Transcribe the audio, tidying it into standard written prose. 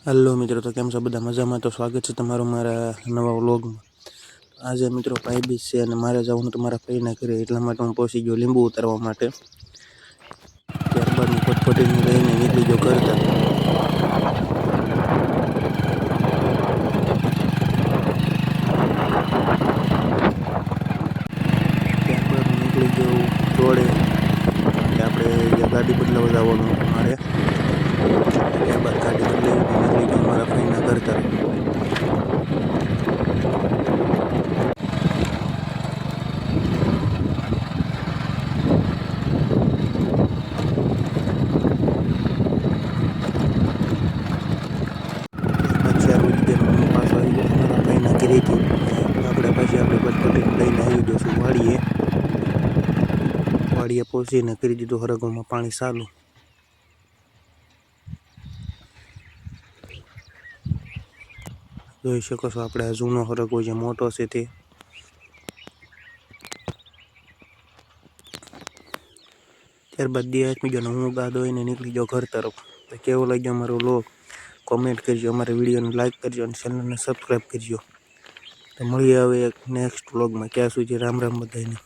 Hello મિત્રો, તો કેમ છો બધા મજામાં? તો સ્વાગત છે તમારું મારા નવા વ્લોગમાં. આજે મિત્રો ભાઈ બીજ છે અને મારે જવાનું તમારા ભાઈના ઘરે, એટલા માટે હું પહોંચી ગયો લીંબુ ઉતારવા માટે. ત્યારબાદ હું ફટફટીને લઈને નીકળી ગયો ઘર તરફ. ત્યારબાદ હું નીકળી ગયો રોડે કે આપણે ગાડી બદલાવા જવાનું હતું મારે. ત્યારબાદ ગાડી બદલાવી નીકળી ગયો મારા ભાઈના ઘર તરફ. પછી આ વળી ગયો હું પાછો આવી ગયો મારા ભાઈના ઘરેથી. આપણે ફટફટીને લઈને આવી જઈશું વાડીએ. વાડીએ પહોંચીને કરી દીધું હરગોમાં પાણી ચાલુ. જોઈ શકો છો આપણે આ જૂનો હરગો જે મોટો છે તે. ત્યારબાદ આપી ગયો ને હું ગા દોઈને નીકળી ગયો ઘર તરફ. તો કેવો લાગ્યો અમારો વ્લોગ કોમેન્ટ કરજો, અમારા વિડીયોને લાઈક કરજો અને ચેનલને સબસ્ક્રાઈબ કરજો. તો મળીએ હવે એક નેક્સ્ટ વ્લોગમાં. ત્યાં સુધી રામ રામ બધાને.